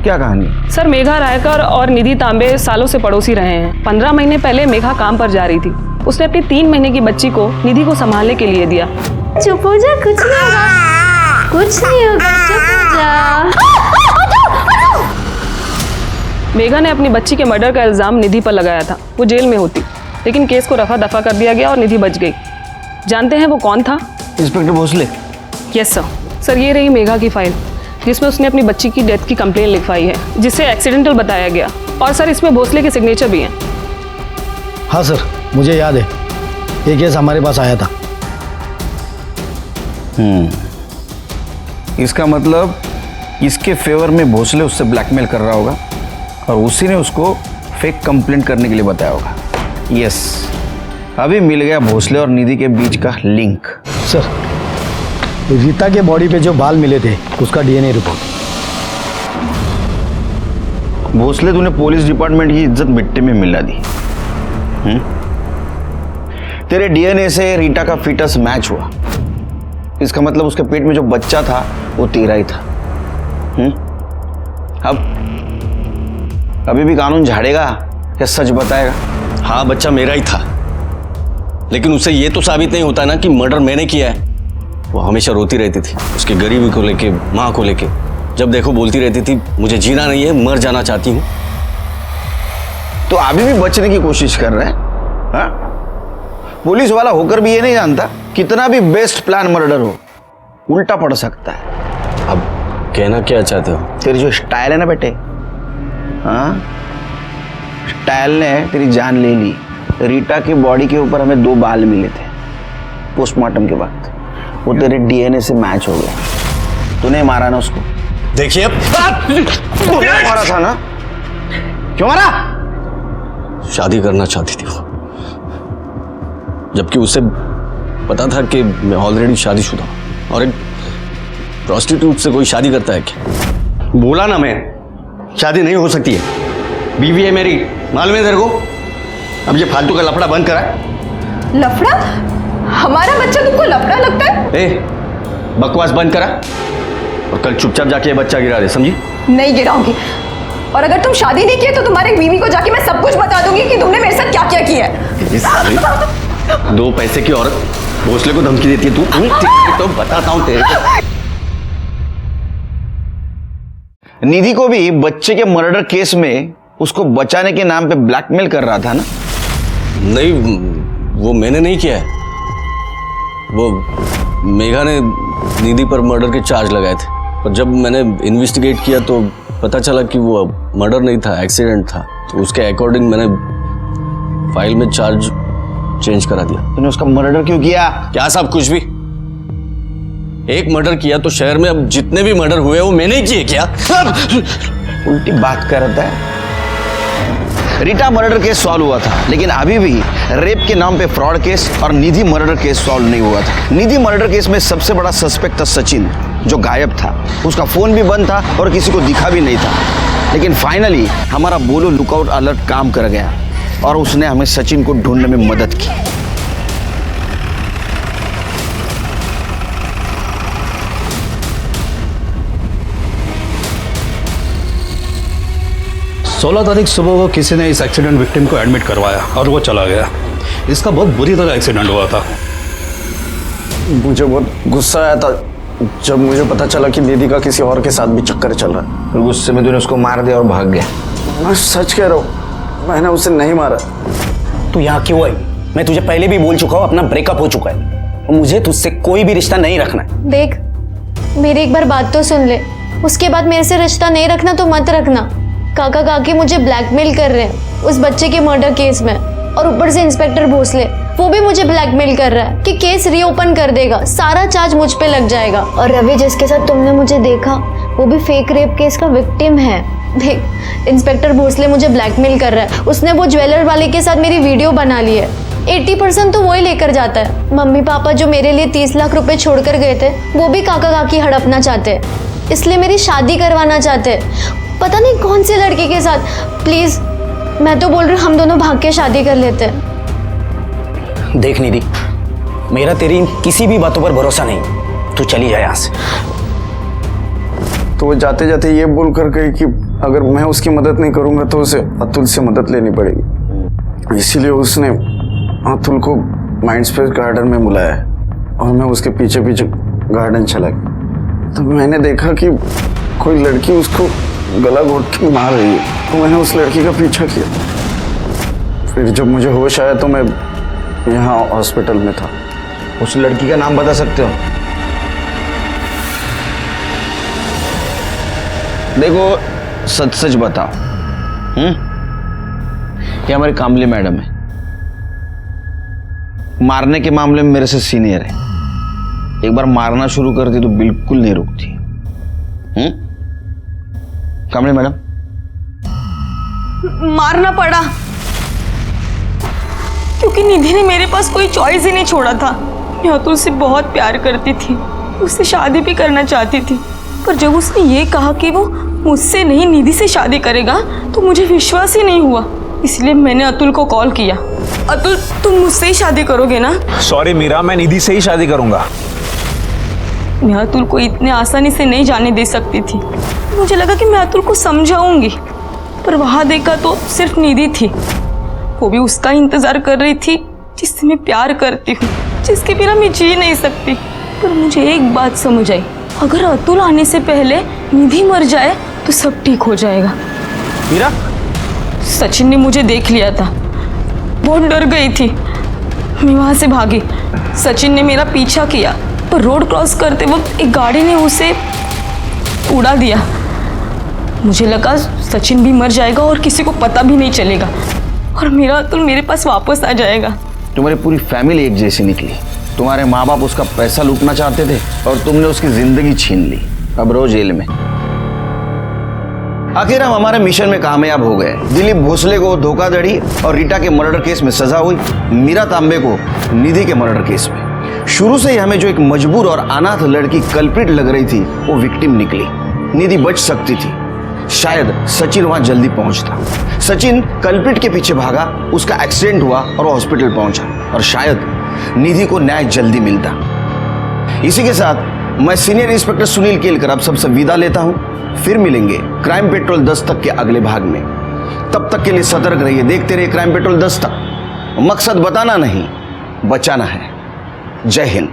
क्या कहानी? सर, मेघा रायकर और निधि तांबे सालों से पड़ोसी रहे हैं। 15 महीने पहले मेघा काम पर जा रही थी। उसने अपनी 3 महीने की बच्ची को निधि को संभालने के लिए दिया। चुप हो जा, कुछ नहीं होगा, कुछ नहीं होगा, चुप हो जा। मेघा ने अपनी बच्ची के मर्डर का इल्जाम निधि पर लगाया था। वो जेल में होती, लेकिन केस को रफा दफा कर दिया गया और निधि बच गई। जानते हैं वो कौन था? Inspector Bhosale. Yes sir. Sir, ये रही मेघा की फाइल जिसमें उसने अपनी बच्ची की डेथ की कंप्लेन लिखवाई है, जिसे एक्सीडेंटल बताया गया। और सर, इसमें भोसले के सिग्नेचर भी हैं। हाँ सर, मुझे याद है, ये केस हमारे पास आया था। इसका मतलब इसके फेवर में भोसले उससे ब्लैकमेल कर रहा होगा और उसी ने उसको फेक कंप्लेंट करने के लिए बताया होगा। यस, अभी मिल गया भोसले और निधि के बीच का लिंक। सर, रीता के बॉडी पे जो बाल मिले थे उसका डीएनए रिपोर्ट। भोसले, तूने पुलिस डिपार्टमेंट की इज्जत मिट्टी में मिला दी। तेरे डीएनए से रीटा का फीटस मैच हुआ। इसका मतलब उसके पेट में जो बच्चा था वो तेरा ही था। अब अभी भी कानून झाड़ेगा या सच बताएगा? हाँ, बच्चा मेरा ही था, लेकिन उससे ये तो साबित नहीं होता ना कि मर्डर मैंने किया है। वो हमेशा रोती रहती थी उसकी गरीबी को लेके, माँ को लेके। जब देखो बोलती रहती थी, मुझे जीना नहीं है, मर जाना चाहती हूँ। तो अभी भी बचने की कोशिश कर रहे हैं? हाँ? पुलिस वाला होकर भी ये नहीं जानता कितना भी बेस्ट प्लान मर्डर हो, उल्टा पड़ सकता है। अब कहना क्या चाहते हो? तेरी जो स्टाइल है ना बेटे, हाँ, स्टाइल ने तेरी जान ले ली। रीटा की बॉडी के ऊपर हमें 2 बाल मिले थे पोस्टमार्टम के बाद, वो तेरे डीएनए से मैच हो गया। तूने मारा ना उसको? देखिए, मारा था ना? क्यों मारा? शादी करना चाहती थी वो, जबकि उसे पता था कि मैं ऑलरेडी शादीशुदा हूं। और एक प्रोस्टिट्यूट से कोई शादी करता है क्या? बोला ना मैं, शादी नहीं हो सकती है। बीवी है मेरी, मालूम है तेरे को? अब ये फालतू का लफड़ा बंद करा। लफड़ा? हमारा बच्चा तुमको लफड़ा लगता है? ए, बकवास बंद करा और कल चुपचाप जाके ये बच्चा गिरा दे, समझी? नहीं गिराऊंगी। और अगर तुम शादी नहीं किए तो तुम्हारे बीवी को जाके मैं सब कुछ बता दूंगी कि तुमने मेरे साथ क्या क्या किया है। 2 पैसे की औरत भोसले को धमकी देती है तू? तो बताता हूं तेरे को। निधि को भी बच्चे के मर्डर केस में उसको बचाने के नाम पे ब्लैकमेल कर रहा था ना? नहीं, वो मैंने नहीं किया है। वो मेघा ने निधि पर मर्डर के चार्ज लगाए थे, और जब मैंने इन्वेस्टिगेट किया तो पता चला कि वो मर्डर नहीं था, एक्सीडेंट था। तो उसके अकॉर्डिंग मैंने फाइल में चार्ज चेंज करा दिया। तूने उसका मर्डर क्यों किया? क्या सब कुछ भी? एक मर्डर किया तो शहर में अब जितने भी मर्डर हुए वो मैंने ही किए क्या? उल्टी बात करता है। रीटा मर्डर केस सॉल्व हुआ था, लेकिन अभी भी रेप के नाम पे फ्रॉड केस और निधि मर्डर केस सॉल्व नहीं हुआ था। निधि मर्डर केस में सबसे बड़ा सस्पेक्ट था सचिन, जो गायब था। उसका फोन भी बंद था और किसी को दिखा भी नहीं था। लेकिन फाइनली हमारा बोलो लुकआउट अलर्ट काम कर गया और उसने हमें सचिन को ढूंढने में मदद की। 16 तारीख सुबह को किसी ने इस एक्सीडेंट विक्टिम को एडमिट करवाया और वो चला गया। इसका बहुत बुरी तरह एक्सीडेंट हुआ था। मुझे बहुत गुस्सा आया था जब मुझे पता चला कि निधि का किसी और के साथ भी चक्कर चल रहा है। फिर गुस्से में तूने उसको मार दिया और भाग गया। मैं सच कह रहा हूँ, मैंने उसे नहीं मारा। तू यहाँ क्यों आई? मैं तुझे पहले भी बोल चुका हूँ, अपना ब्रेकअप हो चुका है और मुझे तुझसे कोई भी रिश्ता नहीं रखना है। देख, मेरी एक बार बात तो सुन ले, उसके बाद मेरे से रिश्ता नहीं रखना तो मत रखना। काका काकी मुझे ब्लैकमेल कर रहे हैं उस बच्चे के मर्डर केस में, और ऊपर से इंस्पेक्टर भोसले वो भी मुझे ब्लैकमेल कर रहा है कि केस रीओपन कर देगा, सारा चार्ज मुझ पे लग जाएगा। और रवि जिसके साथ तुमने मुझे देखा वो भी फेक रेप केस का विक्टिम है। देख, इंस्पेक्टर भोसले मुझे ब्लैकमेल कर रहा है। उसने वो ज्वेलर वाले के साथ मेरी वीडियो बना ली है। 80% तो वही लेकर जाता है। मम्मी पापा जो मेरे लिए 30 लाख रुपए छोड़कर गए थे वो भी काका काकी हड़पना चाहते हैं, इसलिए मेरी शादी करवाना चाहते हैं, पता नहीं कौन से लड़के के साथ। प्लीज, मैं तो बोल रही हूँ हम दोनों भाग के शादी कर लेते हैं। देख निधि, मेरा तेरी किसी भी बातों पर भरोसा नहीं, तू चली जाए यहाँ से। तो वो जाते जाते ये बोल कर गई कि अगर मैं उसकी मदद नहीं करूंगा तो उसे अतुल से मदद लेनी पड़ेगी। इसीलिए उसने अतुल को माइंडस्पेस गार्डन में बुलाया और मैं उसके पीछे पीछे गार्डन चला गया। तो मैंने देखा कि कोई लड़की उसको गला घोट के मार रही है, तो मैंने उस लड़की का पीछा किया। फिर जब मुझे होश आया तो मैं यहाँ हॉस्पिटल में था। उस लड़की का नाम बता सकते हो? देखो, सच सच बताओ। ये हमारी कामली मैडम है, मारने के मामले में मेरे से सीनियर है। एक बार मारना शुरू कर दी तो बिल्कुल नहीं रुकती। कामली मैडम, मारना पड़ा क्योंकि निधि ने मेरे पास कोई चॉइस ही नहीं छोड़ा था। मैं अतुल से बहुत प्यार करती थी, उससे शादी भी करना चाहती थी, पर जब उसने ये कहा कि वो मुझसे नहीं निधि से शादी करेगा तो मुझे विश्वास ही नहीं हुआ। इसलिए मैंने अतुल को कॉल किया। अतुल, तुम मुझसे ही शादी करोगे ना? सॉरी मीरा, मैं निधि से ही शादी करूंगा। मैं अतुल को इतने आसानी से नहीं जाने दे सकती थी। मुझे लगा कि मैं अतुल को समझाऊंगी, पर वहां देखा तो सिर्फ निधि थी। वो भी उसका इंतजार कर रही थी जिससे मैं प्यार करती हूँ, जिसके बिना मैं जी नहीं सकती। पर मुझे एक बात समझ आई, अगर अतुल आने से पहले निधि मर जाए तो सब ठीक हो जाएगा। मीरा, सचिन ने मुझे देख लिया था, बहुत डर गई थी। मैं वहां से भागी। सचिन ने मेरा पीछा किया, पर रोड क्रॉस करते वक्त एक गाड़ी ने उसे उड़ा दिया। मुझे लगा सचिन भी मर जाएगा और किसी को पता भी नहीं चलेगा और मेरा अतुल मेरे पास वापस आ जाएगा। तुम्हारी पूरी फैमिली एक जैसी निकली। तुम्हारे माँ बाप उसका पैसा लूटना चाहते थे और तुमने उसकी जिंदगी छीन ली। अब रो जेल में। आखिर हम हमारे मिशन में कामयाब हो गए। दिलीप भोसले को धोखाधड़ी और रीटा के मर्डर केस में सजा हुई, मीरा तांबे को निधि के मर्डर केस में। शुरू से ही हमें जो एक मजबूर और अनाथ लड़की कल्प्रिट लग रही थी वो विक्टिम निकली। निधि बच सकती थी, शायद सचिन वहां जल्दी पहुंचता। सचिन कल्प्रिट के पीछे भागा, उसका एक्सीडेंट हुआ और वो हॉस्पिटल पहुंचा और शायद निधि को न्याय जल्दी मिलता। इसी के साथ मैं सीनियर इंस्पेक्टर सुनील केलकर अब सबसे विदा लेता हूं। फिर मिलेंगे क्राइम पेट्रोल 10 तक के अगले भाग में। तब तक के लिए सतर्क रहिए, देखते रहिए क्राइम पेट्रोल 10 तक। मकसद बताना नहीं, बचाना है। जय हिंद।